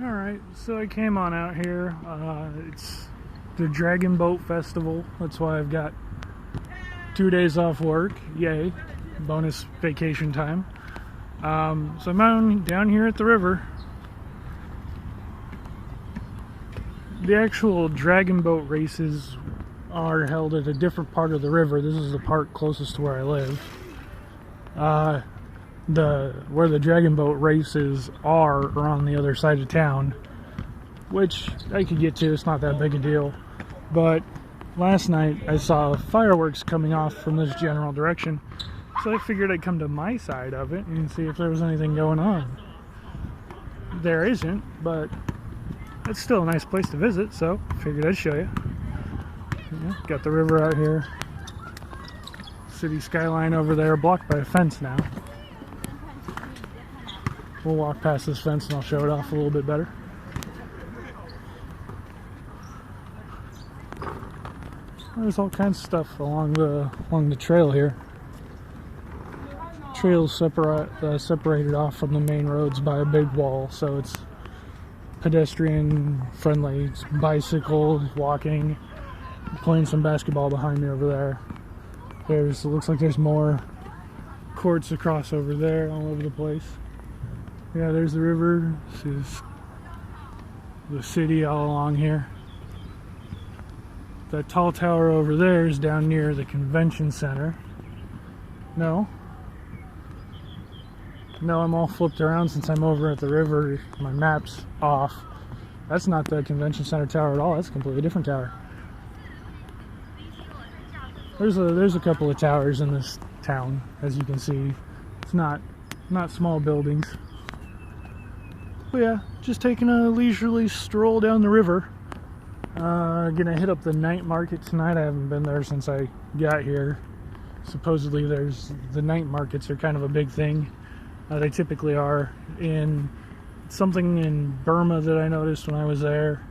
Alright, so I came on out here. It's the Dragon Boat Festival. That's why I've got 2 days off work. Yay. Bonus vacation time. So I'm down here at the river. The actual Dragon Boat races are held at a different part of the river. This is the part closest to where I live. Where the Dragon Boat races are on the other side of town, which I could get to. It's not that big a deal. But last night I saw fireworks coming off from this general direction, so I figured I'd come to my side of it and see if there was anything going on. There isn't, but it's still a nice place to visit, so I figured I'd show you. Yeah, got the river out here. City skyline over there, blocked by a fence now. We'll walk past this fence and I'll show it off a little bit better. There's all kinds of stuff along the trail here. Trail's separated off from the main roads by a big wall, so it's pedestrian friendly. It's bicycles, walking, playing some basketball behind me over there. It looks like there's more courts across over there, all over the place. Yeah, there's the river. This is the city all along here. That tall tower over there is down near the convention center. No, I'm all flipped around since I'm over at the river. My map's off. That's not the convention center tower at all. That's a completely different tower. There's a couple of towers in this town, as you can see. It's not small buildings. But yeah, just taking a leisurely stroll down the river. Gonna hit up the night market tonight. I haven't been there since I got here. Supposedly the night markets are kind of a big thing. They typically are. Something in Burma that I noticed when I was there,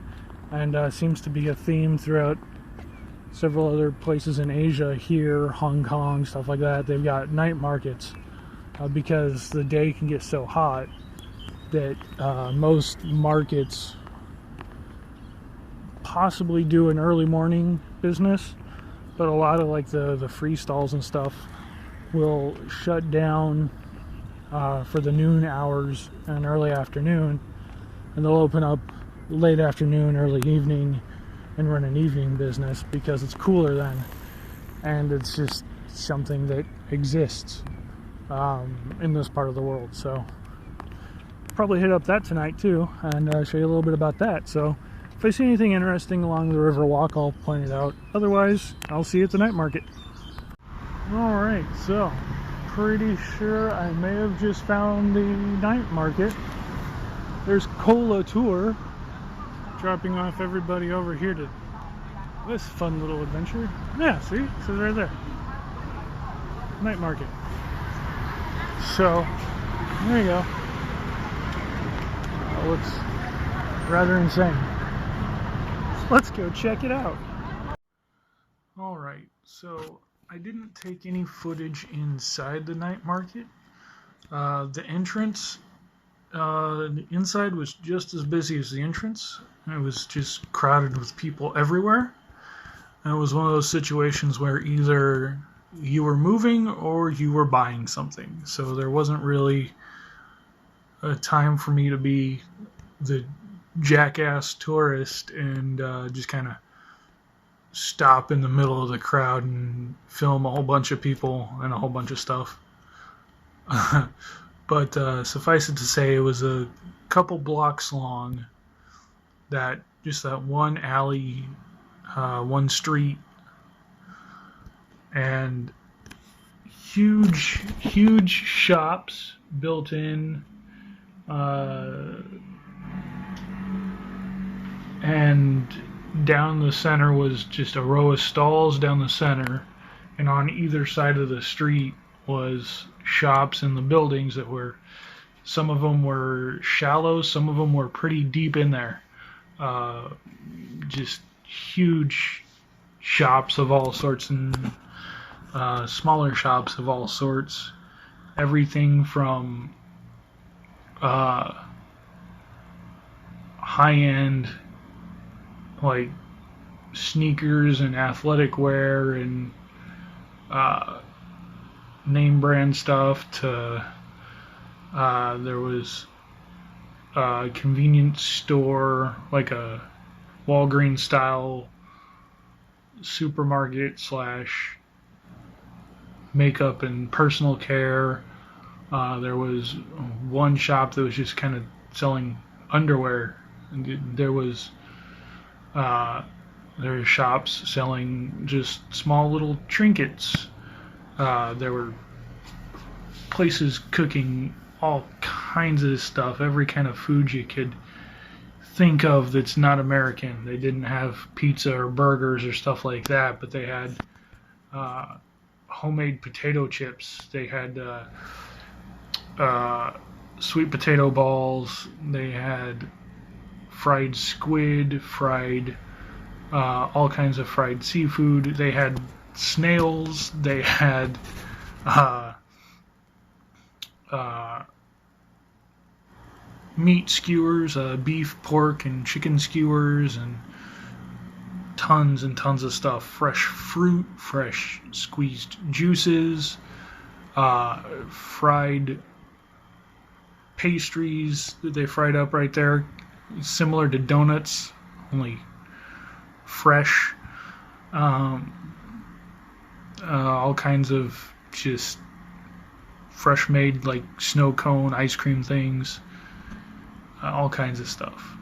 and seems to be a theme throughout several other places in Asia, here, Hong Kong, stuff like that. They've got night markets because the day can get so hot that most markets possibly do an early morning business, but a lot of like the free stalls and stuff will shut down for the noon hours and early afternoon, and they'll open up late afternoon, early evening, and run an evening business because it's cooler then, and it's just something that exists in this part of the world. So probably hit up that tonight too and show you a little bit about that. So if I see anything interesting along the river walk, I'll point it out. Otherwise, I'll see you at the night market. Alright, so pretty sure I may have just found the night market. There's Cola Tour dropping off everybody over here to this fun little adventure. Yeah, see? It says right there. Night market. So, there you go. That looks rather insane. Let's go check it out. Alright, so I didn't take any footage inside the night market. The entrance, the inside was just as busy as the entrance. It was just crowded with people everywhere. And it was one of those situations where either you were moving or you were buying something. So there wasn't really a time for me to be the jackass tourist and just kind of stop in the middle of the crowd and film a whole bunch of people and a whole bunch of stuff. But suffice it to say, it was a couple blocks long. That one alley, one street, and huge shops built in, and down the center was just a row of stalls down the center, and on either side of the street was shops in the buildings that were, some of them were shallow, some of them were pretty deep in there. Just huge shops of all sorts and smaller shops of all sorts. Everything from high-end, like, sneakers and athletic wear and name brand stuff to there was a convenience store, like a Walgreens style supermarket slash makeup and personal care. There was one shop that was just kind of selling underwear. There was there were shops selling just small little trinkets. There were places cooking all kinds of stuff, every kind of food you could think of that's not American. They didn't have pizza or burgers or stuff like that, but they had homemade potato chips. They had sweet potato balls. They had fried squid, fried all kinds of fried seafood. They had snails. They had meat skewers, beef, pork, and chicken skewers, and tons of stuff. Fresh fruit, fresh squeezed juices, fried pastries that they fried up right there, similar to donuts, only fresh. All kinds of just fresh made, like snow cone ice cream things, all kinds of stuff.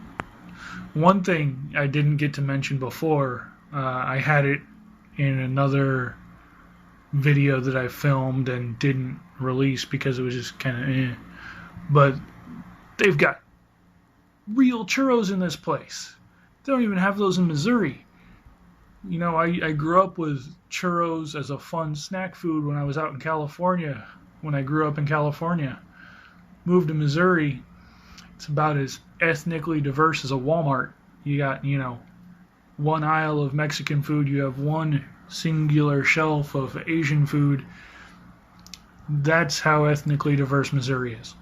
One thing I didn't get to mention before, I had it in another video that I filmed and didn't release because it was just kind of but they've got real churros in this place. They don't even have those in Missouri. You know, I grew up with churros as a fun snack food when I was out in California. When I grew up in California, moved to Missouri, it's about as ethnically diverse as a Walmart. You got, you know, one aisle of Mexican food, you have one singular shelf of Asian food. That's how ethnically diverse Missouri is.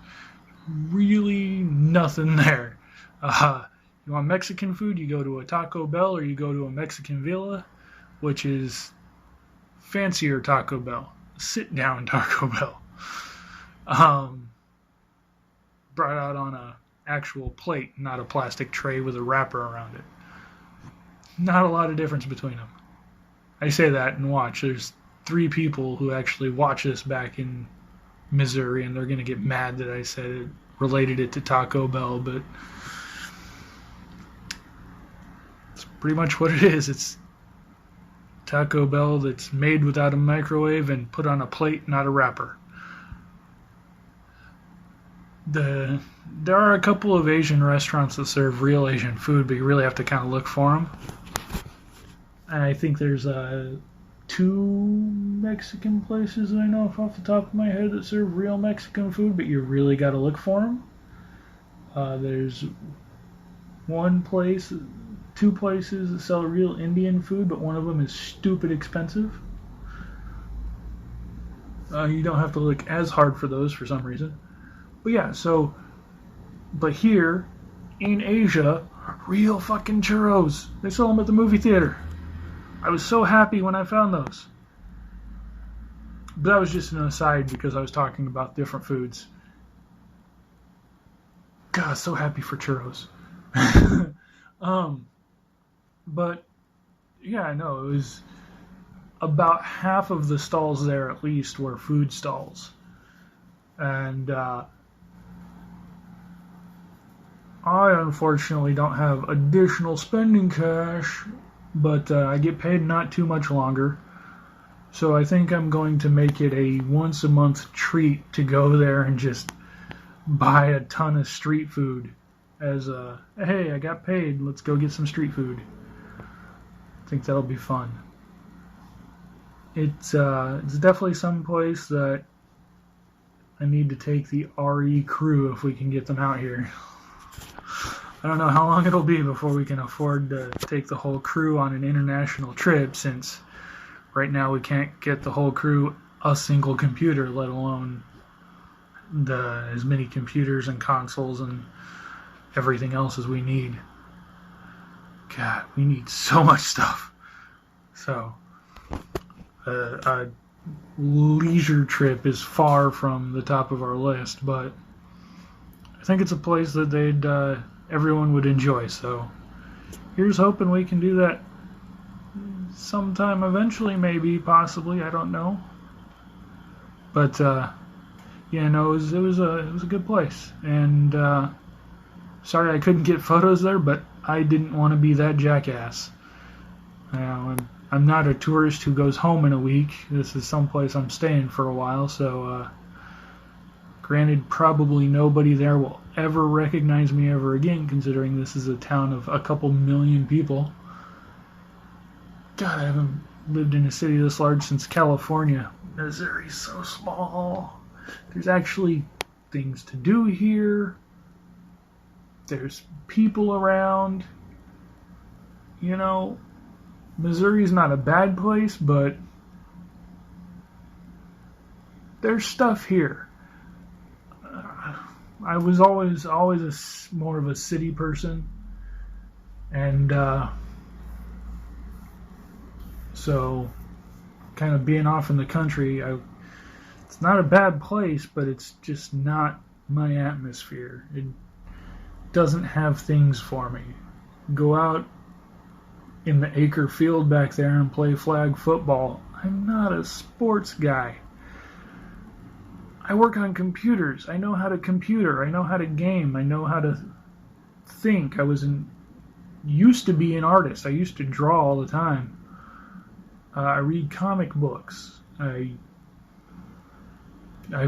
Really nothing there. You want Mexican food, you go to a Taco Bell or you go to a Mexican Villa, which is fancier Taco Bell. Sit down Taco Bell. Brought out on a actual plate, not a plastic tray with a wrapper around it. Not a lot of difference between them. I say that and watch. There's 3 people who actually watch this back in Missouri, and they're going to get mad that I said it, related it to Taco Bell, but it's pretty much what it is. It's Taco Bell that's made without a microwave and put on a plate, not a wrapper. There are a couple of Asian restaurants that serve real Asian food, but you really have to kind of look for them. And I think there's 2 Mexican places that I know off the top of my head that serve real Mexican food, but you really got to look for them. There's 2 places that sell real Indian food, but one of them is stupid expensive. You don't have to look as hard for those for some reason. But yeah, but here in Asia, real fucking churros. They sell them at the movie theater. I was so happy when I found those. But that was just an aside because I was talking about different foods. God, so happy for churros. But yeah, I know it was about half of the stalls there at least were food stalls. And I unfortunately don't have additional spending cash, but I get paid not too much longer. So I think I'm going to make it a once a month treat to go there and just buy a ton of street food as a, hey, I got paid, let's go get some street food. I think that'll be fun. It's definitely some place that I need to take the RE crew if we can get them out here. I don't know how long it'll be before we can afford to take the whole crew on an international trip, since right now we can't get the whole crew a single computer, let alone as many computers and consoles and everything else as we need. God, we need so much stuff. So, a leisure trip is far from the top of our list, but I think it's a place that everyone would enjoy. So, here's hoping we can do that sometime eventually, maybe, possibly, I don't know. But yeah, no, it was a good place, and sorry I couldn't get photos there, but I didn't want to be that jackass. You know, I'm not a tourist who goes home in a week. This is someplace I'm staying for a while, so granted, probably nobody there will ever recognize me ever again, considering this is a town of a couple million people. God, I haven't lived in a city this large since California. Missouri's so small. There's actually things to do here. There's people around. You know, Missouri's not a bad place, but there's stuff here. I was always more of a city person, and so kind of being off in the country, it's not a bad place, but it's just not my atmosphere. It doesn't have things for me. Go out in the acre field back there and play flag football. I'm not a sports guy. I work on computers. I know how to computer. I know how to game. I know how to think. Used to be an artist. I used to draw all the time. I read comic books. I've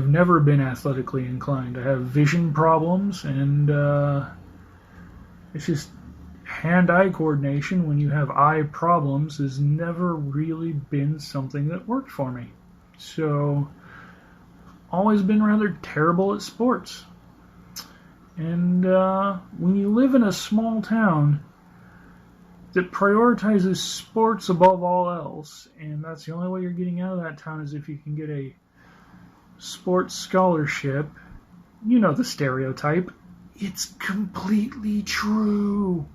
never been athletically inclined. I have vision problems, and it's just hand-eye coordination when you have eye problems has never really been something that worked for me. So, always been rather terrible at sports. And when you live in a small town that prioritizes sports above all else, and that's the only way you're getting out of that town is if you can get a sports scholarship, you know the stereotype. It's completely true.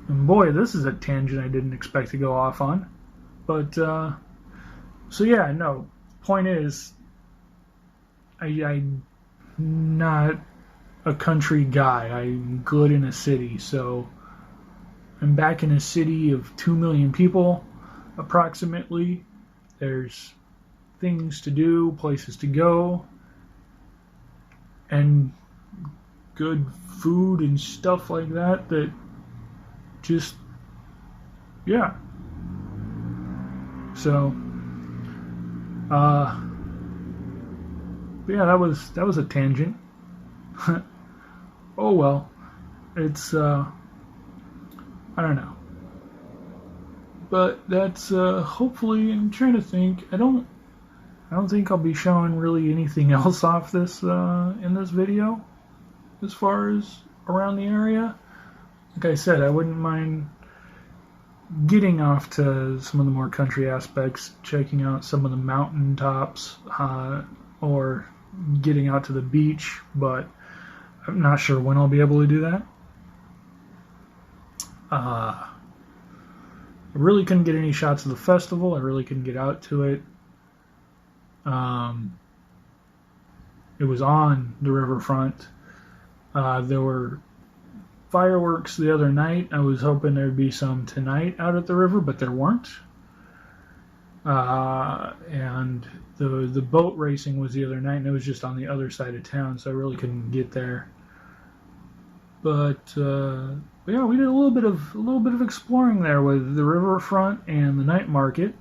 And boy, this is a tangent I didn't expect to go off on. But, so yeah, no. Point is, I'm not a country guy. I'm good in a city, so I'm back in a city of 2 million people, approximately. There's things to do, places to go, and good food and stuff like that just, yeah. So, yeah, that was a tangent. Oh well, it's I don't know, but that's hopefully. I'm trying to think. I don't think I'll be showing really anything else off this in this video, as far as around the area. Like I said, I wouldn't mind getting off to some of the more country aspects, checking out some of the mountain tops, or getting out to the beach, but I'm not sure when I'll be able to do that. I really couldn't get any shots of the festival. I really couldn't get out to it. It was on the riverfront. There were fireworks the other night. I was hoping there'd be some tonight out at the river, but there weren't. And the boat racing was the other night, and it was just on the other side of town, so I really couldn't get there. But yeah, we did a little bit of exploring there with the riverfront and the night market,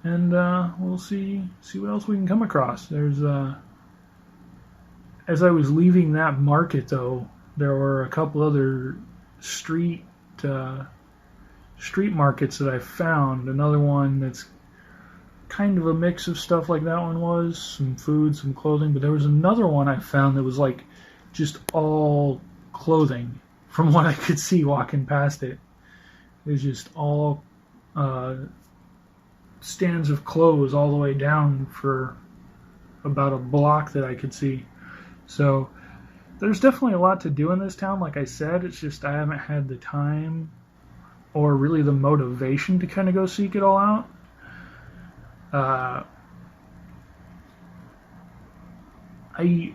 and we'll see what else we can come across. There's as I was leaving that market, though, there were a couple other street markets that I found. Another one that's kind of a mix of stuff like that one was. Some food, some clothing. But there was another one I found that was like just all clothing from what I could see walking past it. It was just all stands of clothes all the way down for about a block that I could see. So there's definitely a lot to do in this town. Like I said, it's just I haven't had the time or really the motivation to kind of go seek it all out. Uh, I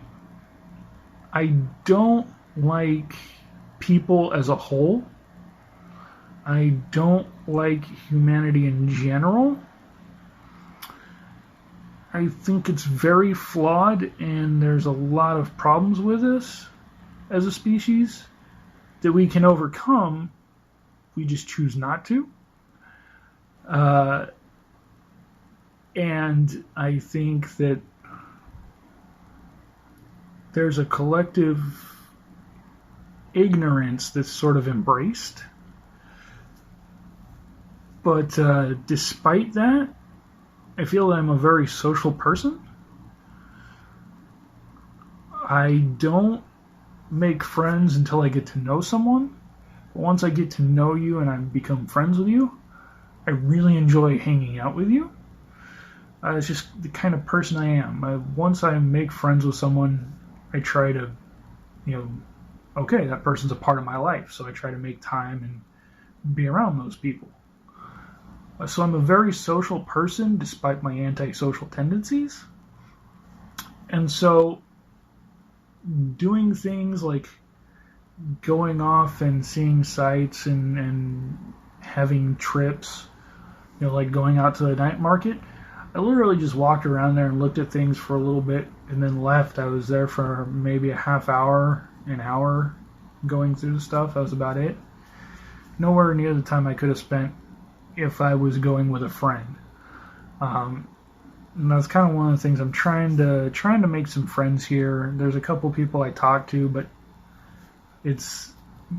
I don't like people as a whole. I don't like humanity in general. I think it's very flawed, and there's a lot of problems with us as a species that we can overcome. We just choose not to. Uh, and I think that there's a collective ignorance that's sort of embraced. But despite that, I feel that I'm a very social person. I don't make friends until I get to know someone. But once I get to know you and I become friends with you, I really enjoy hanging out with you. It's just the kind of person I am. Once I make friends with someone, I try to, okay, that person's a part of my life, so I try to make time and be around those people. So I'm a very social person despite my antisocial tendencies. And so doing things like going off and seeing sights and having trips, like going out to the night market, I literally just walked around there and looked at things for a little bit and then left. I was there for maybe a half hour, an hour going through the stuff. That was about it. Nowhere near the time I could have spent if I was going with a friend. And that's kind of one of the things I'm trying to make some friends here. There's a couple people I talk to, but it's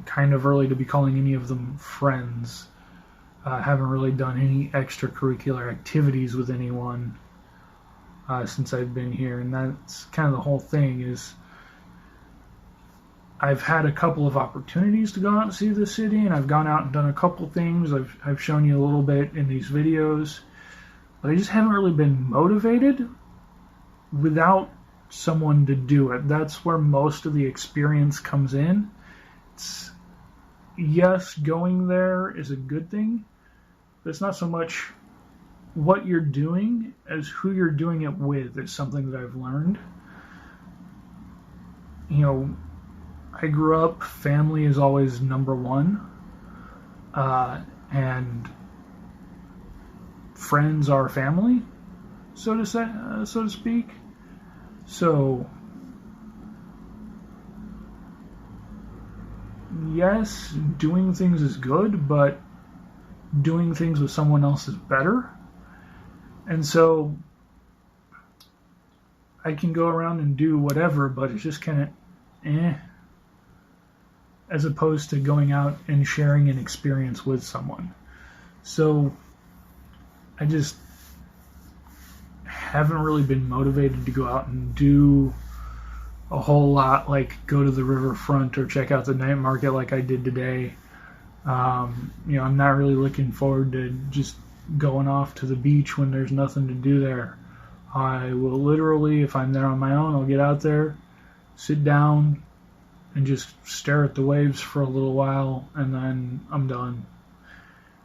kind of early to be calling any of them friends. I haven't really done any extracurricular activities with anyone since I've been here, and that's kind of the whole thing. Is I've had a couple of opportunities to go out and see the city, and I've gone out and done a couple things. I've shown you a little bit in these videos, but I just haven't really been motivated without someone to do it. That's where most of the experience comes in. Yes, going there is a good thing, but it's not so much what you're doing as who you're doing it with is something that I've learned. I grew up, family is always number one, and friends are family, so to speak. So, yes, doing things is good, but doing things with someone else is better. And so, I can go around and do whatever, but it's just kind of as opposed to going out and sharing an experience with someone. So I just haven't really been motivated to go out and do a whole lot, like go to the riverfront or check out the night market like I did today. I'm not really looking forward to just going off to the beach when there's nothing to do there. I will literally, if I'm there on my own, I'll get out there, sit down, and just stare at the waves for a little while, and then I'm done.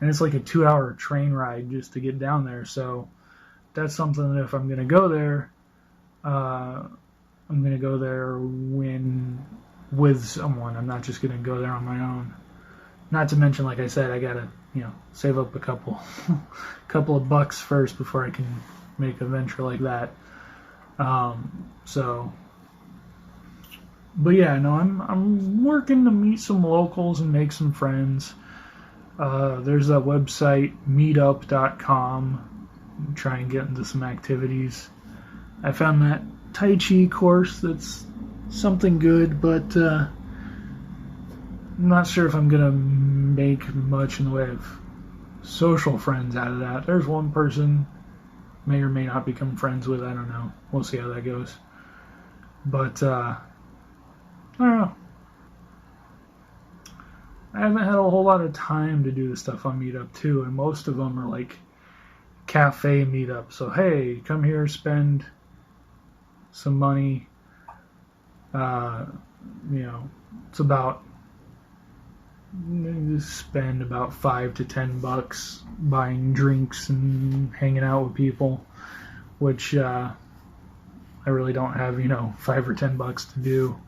And it's like a 2-hour train ride just to get down there, so that's something that if I'm going to go there, I'm going to go there with someone. I'm not just going to go there on my own. Not to mention, like I said, I got to, save up a couple of bucks first before I can make a venture like that. But yeah, no, I'm working to meet some locals and make some friends. There's that website, meetup.com. Try and get into some activities. I found that Tai Chi course that's something good, but I'm not sure if I'm going to make much in the way of social friends out of that. There's one person, may or may not become friends with, I don't know. We'll see how that goes. But, I don't know. I haven't had a whole lot of time to do the stuff on Meetup too, and most of them are like cafe meetups. So hey, come here, spend some money, it's about, you spend about $5 to $10 buying drinks and hanging out with people, which I really don't have, $5 or $10 to do.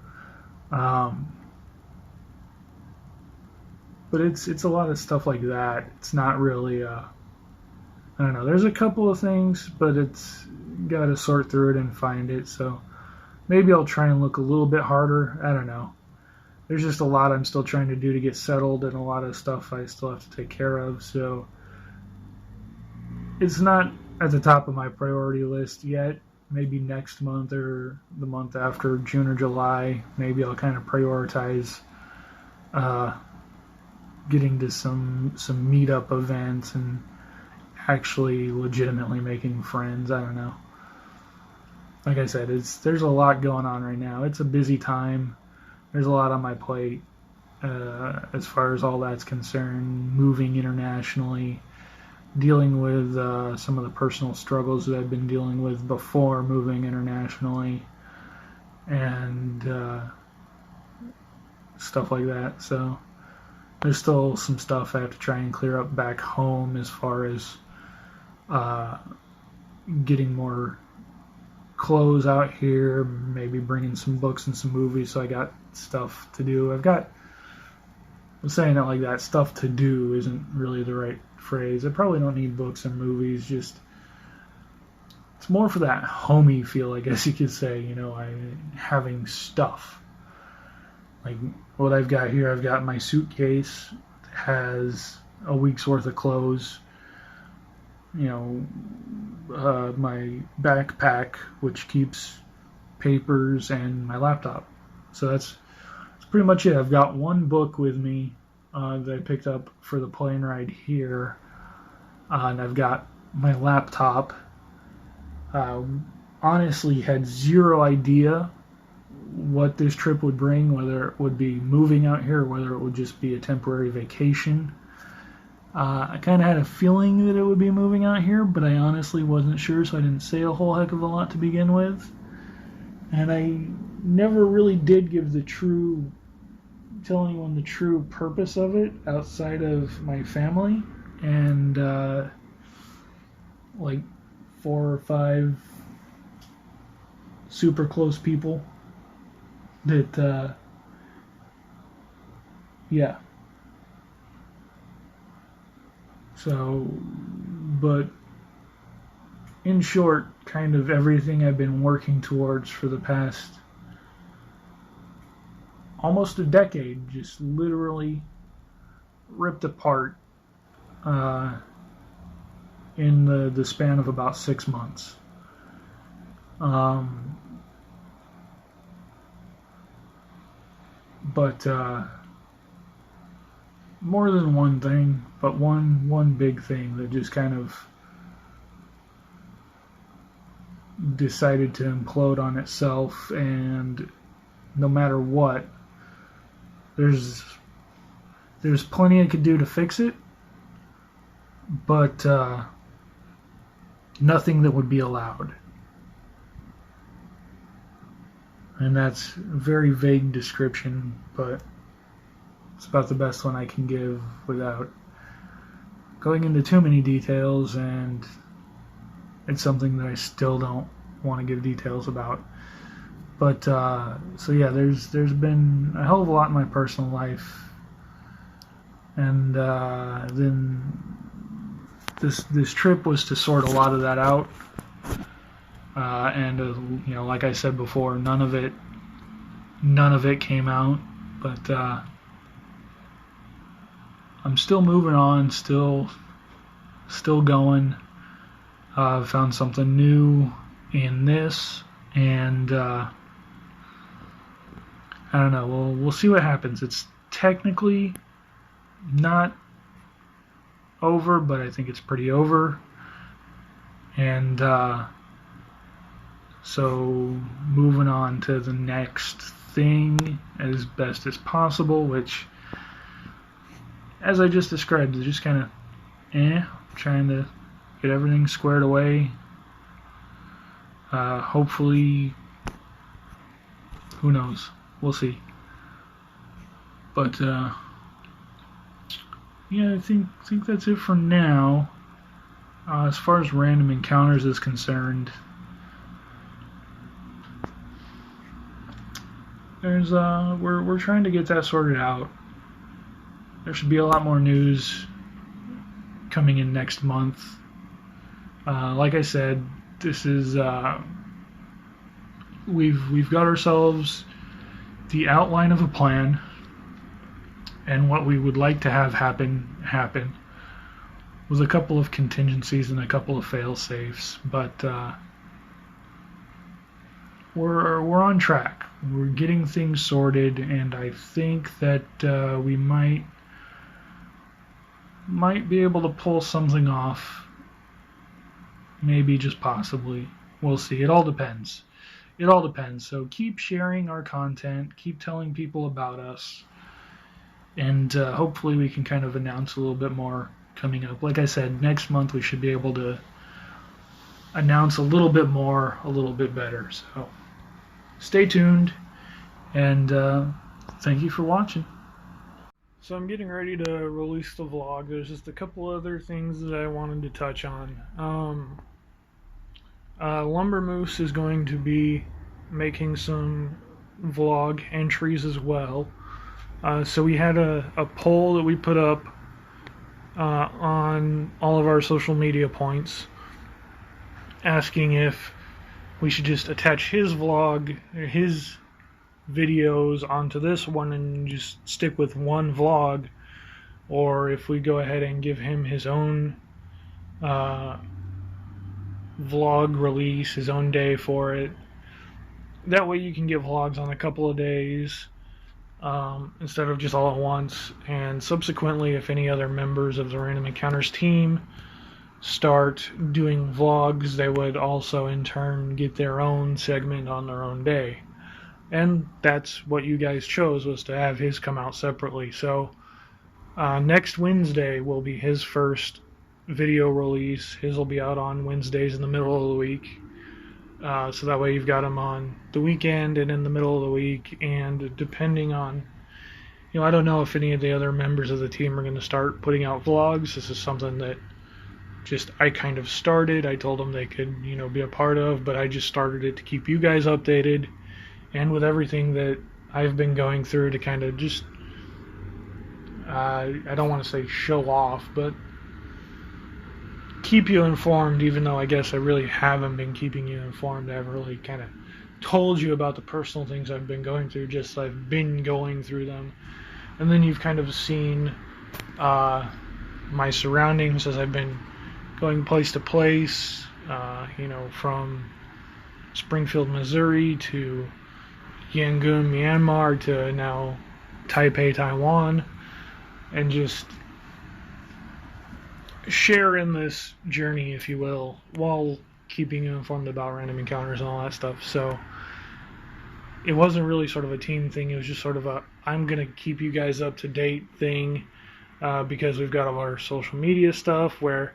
But it's a lot of stuff like that. It's not really, I don't know. There's a couple of things, but it's got to sort through it and find it. So maybe I'll try and look a little bit harder. I don't know. There's just a lot I'm still trying to do to get settled, and a lot of stuff I still have to take care of. So it's not at the top of my priority list yet. Maybe next month or the month after, June or July, maybe I'll kind of prioritize getting to some meetup events and actually legitimately making friends. I don't know. Like I said, there's a lot going on right now. It's a busy time. There's a lot on my plate as far as all that's concerned. Moving internationally, dealing with some of the personal struggles that I've been dealing with before moving internationally, and stuff like that. So there's still some stuff I have to try and clear up back home as far as getting more clothes out here, maybe bringing some books and some movies. So I got stuff to do. I'm saying it like that, stuff to do isn't really the right phrase. I probably don't need books and movies, just it's more for that homey feel, I guess you could say, having stuff. Like what I've got here, I've got my suitcase that has a week's worth of clothes, my backpack, which keeps papers, and my laptop. So that's pretty much it. I've got one book with me that I picked up for the plane ride here, and I've got my laptop. Honestly, had zero idea what this trip would bring, whether it would be moving out here or whether it would just be a temporary vacation. I kind of had a feeling that it would be moving out here, but I honestly wasn't sure, so I didn't say a whole heck of a lot to begin with. And I never really did tell anyone the true purpose of it outside of my family and like 4 or 5 super close people that yeah. So, but in short, kind of everything I've been working towards for the past almost a decade just literally ripped apart in the span of about 6 months. But more than one thing, but one big thing that just kind of decided to implode on itself, and no matter what, there's plenty I could do to fix it, but nothing that would be allowed. And that's a very vague description, but it's about the best one I can give without going into too many details, and it's something that I still don't want to give details about. But so yeah, there's been a hell of a lot in my personal life, and then this trip was to sort a lot of that out. And like I said before, none of it came out, but I'm still moving on, still going. Found something new in this, and I don't know. We'll see what happens. It's technically not over, but I think it's pretty over, and so moving on to the next thing as best as possible, which, as I just described, is just kind of trying to get everything squared away. Hopefully, who knows? we'll see. But yeah, I think that's it for now. As far as random encounters is concerned, there's we're trying to get that sorted out. There should be a lot more news coming in next month. Like I said, this is we've got ourselves the outline of a plan and what we would like to have happen with a couple of contingencies and a couple of fail safes, but we're on track. We're getting things sorted, and I think that we might be able to pull something off. Maybe, just possibly. We'll see. It all depends. So keep sharing our content. Keep telling people about us. And hopefully we can kind of announce a little bit more coming up. Like I said, next month we should be able to announce a little bit more, a little bit better. So stay tuned, and thank you for watching. So I'm getting ready to release the vlog. There's just a couple other things that I wanted to touch on. Lumber Moose is going to be making some vlog entries as well. So we had a poll that we put up on all of our social media points, asking if we should just attach his vlog, his videos onto this one and just stick with one vlog, or if we go ahead and give him his own vlog release, his own day for it. That way you can get vlogs on a couple of days instead of just all at once. And subsequently, if any other members of the Random Encounters team start doing vlogs, they would also in turn get their own segment on their own day. And that's what you guys chose, was to have his come out separately. So next Wednesday will be his first video release. His will be out on Wednesdays in the middle of the week. So that way you've got him on the weekend and in the middle of the week. And depending on, I don't know if any of the other members of the team are going to start putting out vlogs. This is something that just I kind of started. I told them they could, be a part of, but I just started it to keep you guys updated. And with everything that I've been going through, to kind of just, I don't want to say show off, but keep you informed, even though I guess I really haven't been keeping you informed. I haven't really kind of told you about the personal things I've been going through, just I've been going through them. And then you've kind of seen my surroundings as I've been going place to place, from Springfield, Missouri to Yangon, Myanmar to now Taipei, Taiwan, and just share in this journey, if you will, while keeping you informed about Random Encounters and all that stuff. So it wasn't really sort of a team thing. It was just sort of a I'm going to keep you guys up to date thing, because we've got all our social media stuff where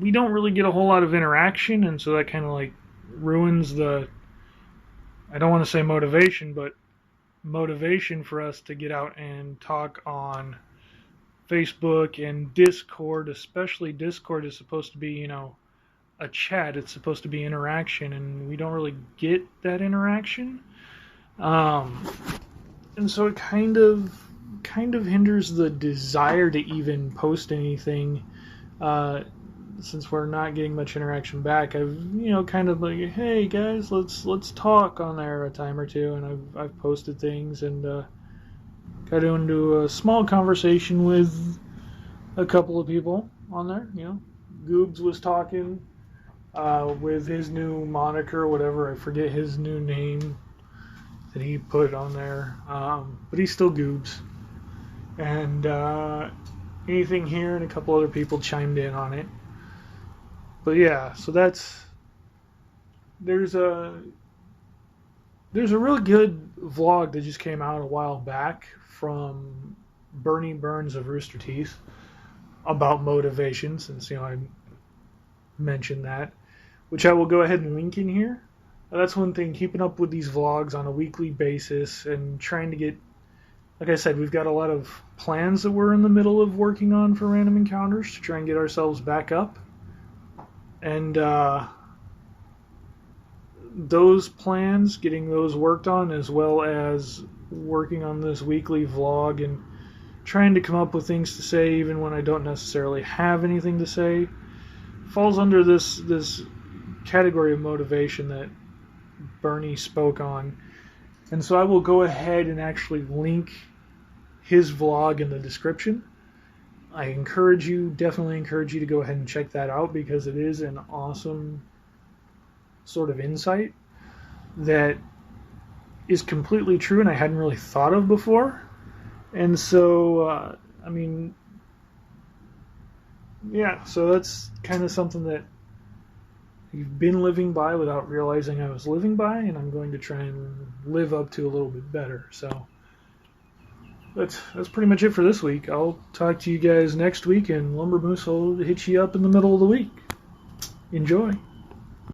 we don't really get a whole lot of interaction, and so that kind of like ruins the, I don't want to say motivation, but motivation for us to get out and talk on Facebook and Discord. Especially Discord is supposed to be, a chat. It's supposed to be interaction, and we don't really get that interaction. And so it kind of hinders the desire to even post anything, since we're not getting much interaction back. I've kind of like, hey guys, let's talk on there a time or two, and I've posted things and got into a small conversation with a couple of people on there. Goobs was talking with his new moniker, whatever, I forget his new name that he put on there, but he's still Goobs. And anything here, and a couple other people chimed in on it. But yeah, so there's a real good vlog that just came out a while back from Bernie Burns of Rooster Teeth about motivation, since I mentioned that, which I will go ahead and link in here. that's one thing, keeping up with these vlogs on a weekly basis and trying to get, like I said, we've got a lot of plans that we're in the middle of working on for Random Encounters to try and get ourselves back up. And those plans, getting those worked on, as well as working on this weekly vlog and trying to come up with things to say even when I don't necessarily have anything to say, falls under this category of motivation that Bernie spoke on. And so I will go ahead and actually link his vlog in the description. I definitely encourage you to go ahead and check that out, because it is an awesome sort of insight that is completely true and I hadn't really thought of before. And so, I mean, yeah, so that's kind of something that you've been living by without realizing I was living by, and I'm going to try and live up to a little bit better. So that's pretty much it for this week. I'll talk to you guys next week, and Lumber Moose will hit you up in the middle of the week. Enjoy.